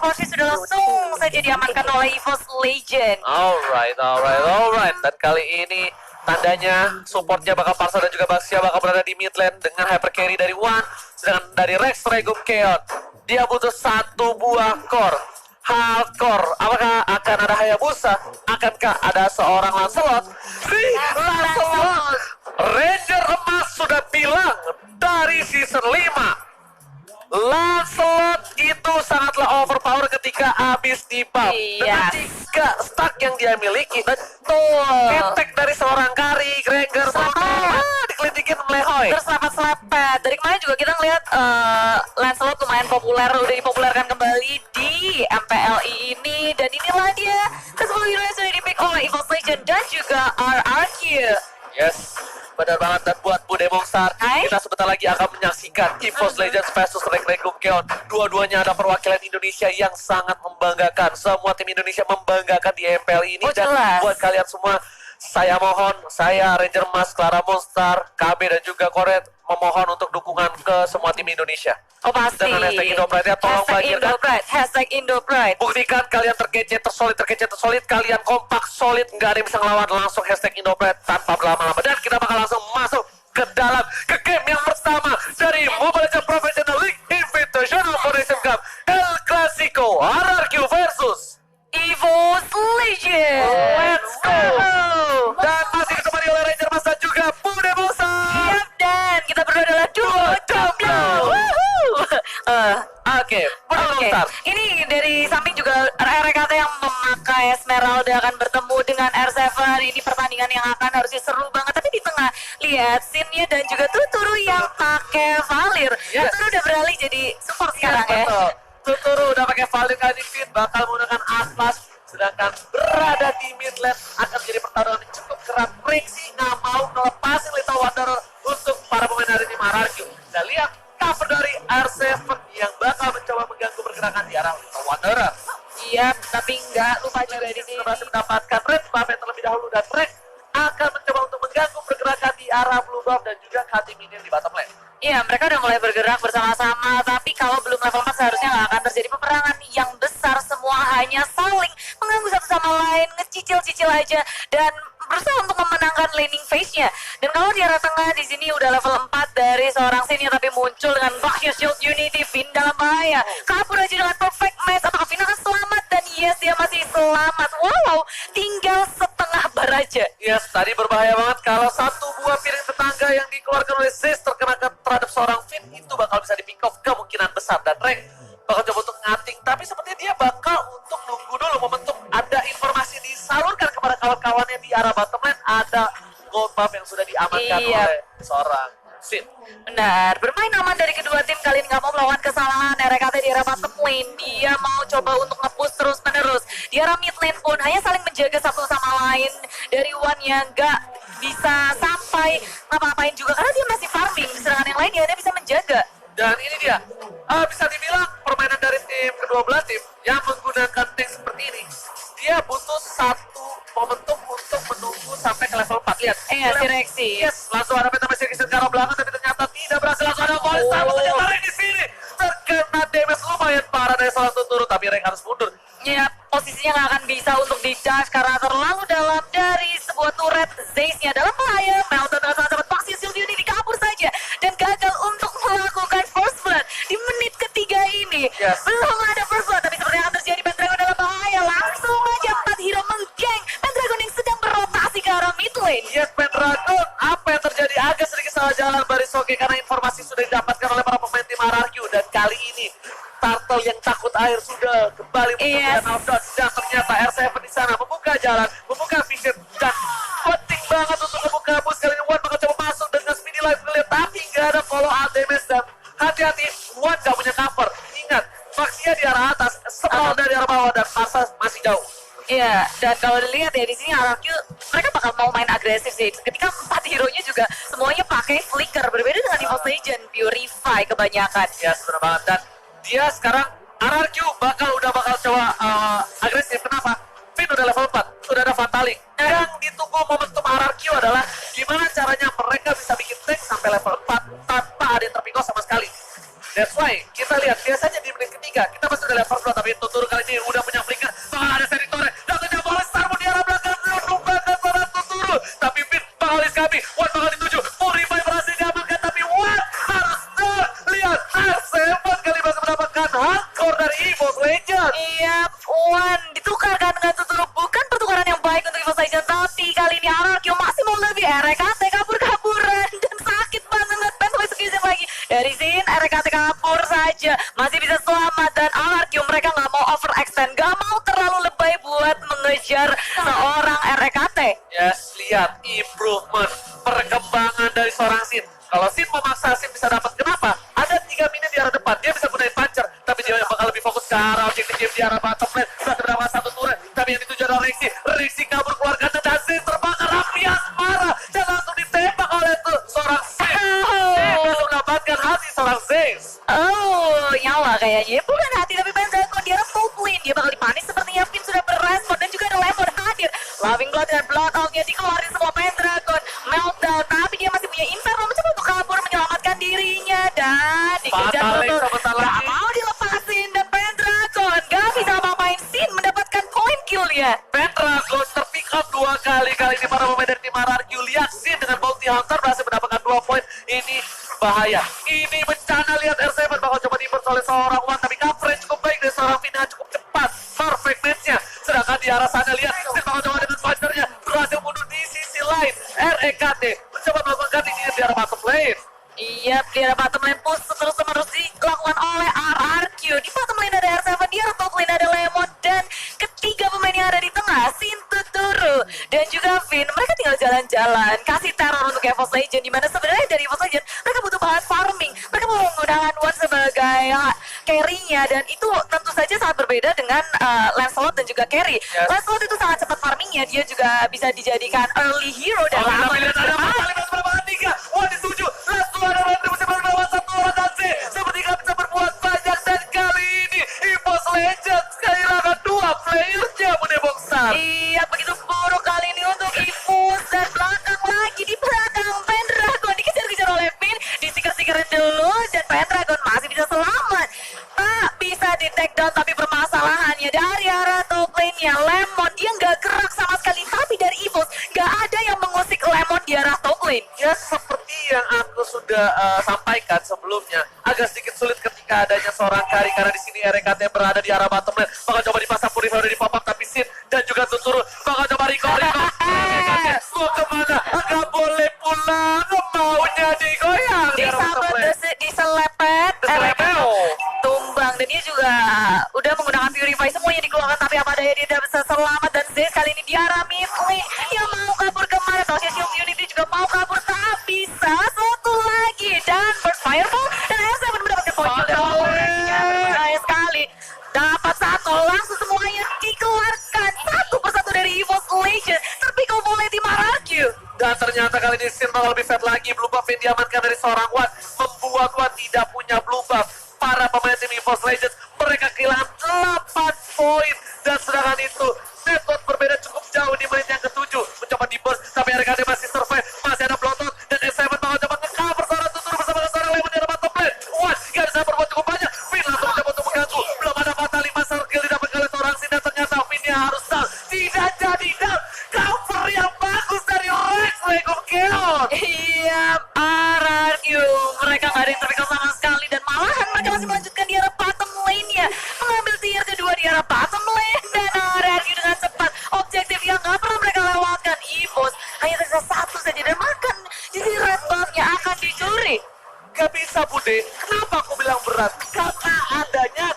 Force sudah langsung saja diamankan oleh EVOS Legend. Alright. Dan kali ini tandanya supportnya bakal Parsa dan juga Baxia bakal berada di mid lane dengan hyper carry dari Wan. Sedangkan dari Rex Regum Keon, dia butuh satu buah core. Hardcore, apakah akan ada Hayabusa? Akankah ada seorang Lancelot? Si Lancelot! Ranger emas sudah bilang dari season 5. Lancelot itu sangatlah overpower ketika habis di buff. Dengan 3 stack yang dia miliki. Betul. Attack dari seorang Kari, Granger, dikelitikin melehoy. Terselepet-selepet. Dari kemarin juga kita ngeliat Lancelot lumayan populer, udah dipopulerkan kembali di MPLI ini. Dan inilah dia ke-10 hero yang sudah di-pick oleh EVOS Legend dan juga RRQ. Yes, benar banget. Dan buat Bude Mongstar, kita sebentar lagi akan menyaksikan EVOS Legends versus Rex Regum Keon. Dua-duanya ada perwakilan Indonesia yang sangat membanggakan. Semua tim Indonesia membanggakan di MPL ini. Dan buat kalian semua, saya mohon, saya Ranger Mas, Clara Monster, KB dan juga Koret memohon untuk dukungan ke semua tim Indonesia. Oh pasti. Dengan hashtag Indopride-nya tolong bagikan. Hashtag Indopride. Buktikan kalian terkece, tersolid, kalian kompak, solid, nggak ada yang bisa ngelawan. Langsung hashtag Indopride tanpa berlama-lama. Dan kita bakal langsung masuk ke dalam, ke game yang pertama dari Mobile Legends Professional League Invitational Foundation Cup El Clasico RRQ versus EVOS Legend. Let's go. Dan masih ditemani oleh Ranger Mas dan juga Bude Mongstar. Siap, dan kita berdua adalah duo jomblo. Oke, Bude Mongstar. Ini dari samping juga RRKT yang memakai Esmeralda akan bertemu dengan R7. Ini pertandingan yang akan harusnya seru banget. Tapi di tengah lihat Sinnya dan juga Tuturu yang pakai Valir. Tuturu udah beralih jadi support sekarang ya. Betul. Tuturu udah pakai Valir kali Fit, bakal menggunakan Atlas. Sedangkan berada di mid lane akan menjadi pertarungan yang cukup keras. Rexy nggak mau ngelepasin Little Wanderer untuk para pemain dari tim RRQ. Kita lihat cover dari R7 yang bakal mencoba mengganggu pergerakan di arah Little Wanderer. Iya, tapi nggak lupa juga di sini berhasil mendapatkan red buff yang terlebih dahulu, dan Rex akan mencoba untuk mengganggu pergerakan di arah blue buff dan juga cutting minion di bottom lane. Iya, mereka udah mulai bergerak bersama-sama, tapi kalau belum level 4 seharusnya nggak akan terjadi peperangan yang besar. Semua hanya saling mengganggu satu sama lain, ngecicil-cicil aja, dan berusaha untuk memenangkan laning phase-nya. Dan kalau di arah tengah di sini udah level 4 dari seorang Sin, tapi muncul dengan Vacuum Shield Unity. Finn dalam bahaya, kabur aja dengan perfect match. Apakah Finn akan selamat? Dan yes, dia masih selamat. Wow, tinggal setengah bar aja. Yes, tadi berbahaya banget kalau satu buah piring tetangga yang dikeluarkan oleh Zeus terkena terhadap seorang Finn, itu bakal bisa di pick off kemungkinan besar. Dan Rex bakal coba untuk ngating, tapi sepertinya dia bakal untuk nunggu dulu momentum ada informasi disalurkan kepada kawan-kawannya di arah bottom lane. Ada gold buff yang sudah diamankan oleh seorang Sin. Benar, bermain aman dari kedua tim kali ini, nggak mau melakukan kesalahan. RKT di arah bottom lane, dia mau coba untuk nge-push terus-menerus. Di arah mid lane pun hanya saling menjaga satu sama lain. Dari Wan yang nggak bisa sampai ngapa-ngapain juga karena dia masih farming, sedangkan yang lain dia bisa menjaga. Dan ini dia, bisa dibilang permainan dari tim kedua belah tim yang menggunakan tank seperti ini. Dia butuh satu momentum untuk menunggu sampai ke level 4. Lihat, si Rexy. Yes, langsung ada peta masih ke arah belakang, tapi ternyata tidak berhasil. Langsung ada polis sama ternyata Rex di sini. Terkena damage lumayan parah dari salah satu turun, tapi Rex harus mundur. Ya, posisinya nggak akan bisa untuk di-charge karena terlalu dalam dari sebuah turret. Zeus-nya dalam bahaya. Melton dengan sangat Vacuum Shield Unity kabur saja dan gagal untuk melakukan first blood di menit ketiga ini. Belum ada first blood, tapi seperti yang akan terjadi, Pendragon dalam bahaya. Langsung aja 4 hero menggeng Pendragon yang sedang berotasi ke arah mid lane. Yes, Pendragon, apa yang terjadi? Agak sedikit salah jalan Barisoke karena informasi sudah didapatkan oleh para pemain tim RRQ. Dan kali ini Turtle yang takut air sudah kembali menggunakan outdoor, dan ternyata R7 di sana membuka jalan, membuka vision, dan penting banget untuk membuka bus. Kali ini Wan bakal coba masuk dengan speedy life ngeliat, tapi nggak ada follow up damage. Dan hati-hati, Wan nggak punya cover. Ingat, Maxia di arah atas, Small dari arah bawah, dan Parsa masih jauh. Iya, dan kalau dilihat ya di sini RRQ mereka bakal mau main agresif sih. Ketika 4 hero-nya juga semuanya pakai flicker, berbeda dengan EVOS Legend, Purify kebanyakan. Ya, benar banget. Dan dia sekarang RRQ udah bakal coba agresif. Kenapa? Finn udah level 4, udah ada Fatalik. Yang ditunggu momentum RRQ adalah gimana caranya mereka bisa bikin tank sampai level 4 tanpa ada yang terpikau sama sekali. That's why kita bisa lihat, biasanya di menit ketiga kita masih udah lihat first blood, tapi Tuturu kali ini udah punya flicker. Soalnya ada Seritore, jatuhnya bola Starmon di arah belakang, numbangkan seorang Tuturu. Tapi Finn bakal diskabi, Wan bakal dituju, Purify berhasil diamankan, tapi Wan harus lihat R7 kali masih mendapatkan hardcore dari EVOS Legends. Iya, Wan ditukarkan dengan Tuturu, bukan pertukaran yang baik untuk EVOS Legends, tapi kali ini Ararkyo masih mau lebih. RKT kabur-kaburan dan sakit banget. Pentoy execution lagi dari Zin. RKT kabur saja, masih bisa selamat, dan Ararkyo mereka nggak mau overextend, nggak mau terlalu lebay buat mengejar seorang RKT. Yes, lihat improvement, perkembangan dari seorang Sin. Kalau Sin memaksa, Sin bisa dapat. Kenapa? Ada 3 minion di arah depan, dia bisa gunain puncher, tapi dia bakal lebih fokus ke arah objektif game di arah bottom lane. Berhasil mendapatkan 1 turret, tapi yang dituju adalah Rexy. Rexy kabur keluarkan, dan Sin terbakar api asmara dan langsung ditembak oleh seorang Sin. Sin berhasil mendapatkan hati seorang Zeus. Oh, nyawa kayaknya. Bukan hati, tapi Pendragon dia top lane. Dia bakal dipanis sepertinya. Finn sudah berrespon dan juga ada Lemon hadir. Loving Blood dan Blood Out-nya dikeluarin semua Pendragon. Meltdown, tapi dia masih punya Inferno mencoba untuk kabur menyelamatkan dirinya. Dan dikejar betul. Gak mau dilepasin, dan Pendragon gak bisa apa-apain. Sin mendapatkan point kill-nya. Pendragon terpick up 2 kali. Kali ini para pemain dari tim Ararkyo lihat Sin dengan Bounty Hunter berhasil mendapatkan 2 poin. Ini bahaya. Ini bencana, lihat R7 bakal coba diimers oleh seorang Wan, tapi coverage cukup baik dari seorang Fina, cukup cepat. Perfect match-nya. Sedangkan di arah sana lihat Sin bakal coba dengan puncher-nya berhasil mundur di sisi lain. REKT mencoba melakukan cutting di arah bottom lane. Iya, di arah bottom lane push terus-menerus dilakukan oleh Ararkyo. Di bottom lane ada R7, di arah top lane ada Lemon, dan ketiga pemain yang ada di tengah, Sin, Tuturu, dan juga Finn. Mereka tinggal jalan-jalan, kasih teror untuk EVOS Legends, dimana sebenarnya dari EVOS Legends mereka butuh bahan farming. Mereka mau menggunakan Wan sebagai carry-nya, dan itu tentu saja sangat berbeda dengan Lancelot dan juga carry. Yes. Lancelot itu sangat cepat farmingnya, dia juga bisa dijadikan early hero dan Tapi lihat ada kali mendapatkan 3. Wan dituju, langsung ada Randy bisa melawan 1 orang, dan Z seperti gak bisa berbuat banyak, dan kali ini EVOS Legends kehilangan 2 players-nya, Bude Bongsar. Iya, begitu buruk kali ini untuk EVOS, dan belakang lagi di belakang Pendragon dikejar-kejar oleh Finn, disiker-sikerin dulu, dan Pendragon masih bisa selamat. Tak bisa di take down, tapi permasalahannya dari arah top lane-nya Lemon, dia nggak gerak sama sekali, tapi dari EVOS nggak ada yang mengusik Lemon di arah top lane. Ya seperti yang aku sudah sampaikan sebelumnya, agak sedikit sulit ketika adanya seorang carry, karena di sini RKT berada di arah bottom lane. Bakal coba dipasang Purify udah di pop up, tapi Sin dan juga Tuturu bakal coba recall. RKT mau kemana? Nggak boleh pulang, maunya digoyang. Diselepet, Diselepet. tumbang, dan dia juga udah menggunakan Purify, semuanya dikeluarkan, tapi apa daya dia tidak bisa selamat. Dan Zed kali ini di arah mid lane, yang mau kabur kemana? Tahu Shield Unity juga mau kabur, tak bisa. Satu lagi, dan Burst Fireball, dan R7 mendapatkan point kill dari berbahaya sekali. Dapat 1, langsung semuanya dikeluarkan satu persatu dari EVOS Legends, terpikul oleh tim Ararkyo. Dan ternyata kali ini Sin bakal lebih fat lagi. Blue buff yang diamankan dari seorang Wan membuat Wan tidak punya blue buff. Para pemain tim EVOS Legends mereka kehilangan 8 poin, dan sedangkan itu Network berbeda cukup jauh di menit yang ke-7. Mencoba di burst, tapi RKT masih survive, masih ada Bloodhound, dan S7 bakal coba nge-cover seorang Tuturu bersama seorang Lemon di arah bottom lane. Wan gak bisa berbuat cukup banyak. Finn langsung mencoba untuk mengganggu. Belum ada Fatali, masa skill didapatkan oleh seorang Sin, dan ternyata Finn-nya harus down. Tidak jadi down. Cover yang bagus dari Rex Legum Chaos. Iya, Ararkyo, mereka nggak ada yang terpikir sama sekali, dan malahan mereka masih melanjutkan di arah bottom lane-nya, mengambil tier kedua di arah bottom lane, dan Ararkyo dengan cepat objektif yang nggak pernah mereka lewatkan. EVOS hanya tersisa 1 saja, dan makan di sini red buff-nya akan dicuri. Gak bisa Bude, kenapa aku bilang berat? Karena adanya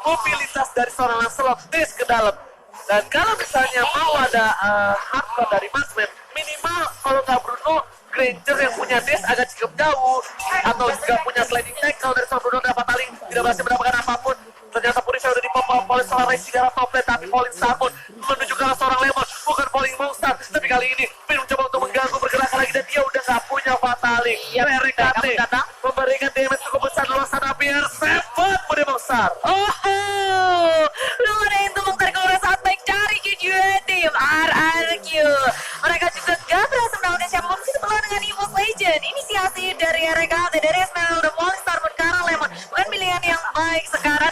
mobilitas dari seorang Lancelot Daze ke dalam. Dan kalau misalnya mau ada hardcore dari Maxman, minimal kalau nggak Bruno, Granger yang punya Daze agak cukup jauh, atau juga punya sliding tackle dari seorang Bruno dapat paling tidak berhasil mendapatkan apapun. Ternyata Purify udah dipop oleh seorang Rexy di arah top lane, tapi Falling Starmon menuju ke arah seorang Lemon, bukan Falling Monster. Tapi kali ini Finn mencoba untuk mengganggu bergerak lagi, dan dia udah nggak punya Fatali. RKT memberikan damage cukup besar di luar sana, R7 Bude Monster. Oh, belum ada yang tumbang tarik keluar saat baik dari kedua tim Ararkyo. Mereka juga gak berhasil mendapatkan siapapun begitu peluang dengan EVOS Legends. Inisiasi dari RKT, dari Esmeralda, Falling Starmon, karena Lemon bukan pilihan yang baik.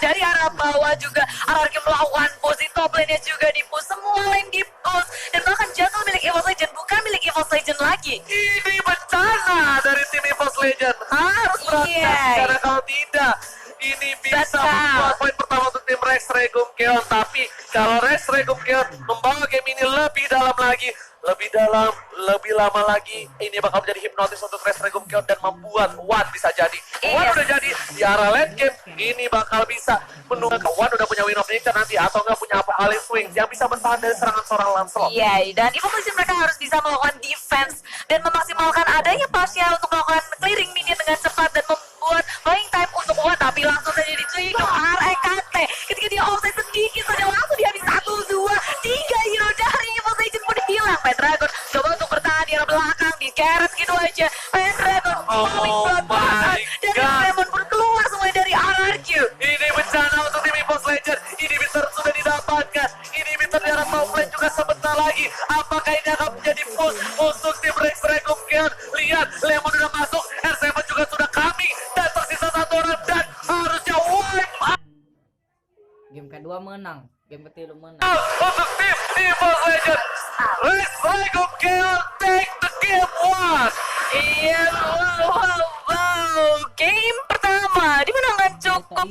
dari arah bawah juga RRQ melakukan push di top lane-nya juga di push, semua lane di push, dan bahkan jungle milik EVOS Legend bukan milik EVOS Legend lagi. Ini bencana dari tim EVOS Legend. Harus berhati-hati karena kalau tidak ini bisa membuat poin pertama untuk tim Rex Regum Keon. Tapi kalau Rex Regum Keon membawa game ini lebih dalam lagi, lebih dalam, lebih lama lagi, ini bakal menjadi hipnotis untuk Rex Regum Keon dan membuat Wan bisa jadi. Wan udah jadi di arah late game, ini bakal bisa menunggu Wan udah punya Win of Nature nanti atau nggak punya Apocalypse Wings yang bisa bertahan dari serangan seorang Lancelot. Iya, dan EVOS Legend mereka harus bisa melakukan defense dan memaksimalkan adanya pasnya untuk melakukan clearing minion dengan cepat dan membuat buying time untuk Wan, tapi langsung saja diculik ke REKT. Ketika dia offside sedikit saja langsung dihabis 1, 2, 3 hero dari EVOS Legend pun hilang. Pendragon coba untuk bertahan di arah belakang, di carrot gitu aja. Pendragon paling berat dan Raymond pun keluar semua dari RRQ. Ini bencana untuk tim EVOS Legend. Inhibitor sudah didapatkan. Inhibitor di arah top lane juga sebentar lagi. Apakah ini akan menjadi push untuk tim Rex Regum Keon? Lihat, Lemon udah masuk, R7 juga sudah coming, dan tersisa satu orang dan harusnya wipe out Game kedua menang, game ketiga menang. untuk tim EVOS Legend. Rex Regum Keon take the game one. Iya, wow. Game pertama dimenangkan cukup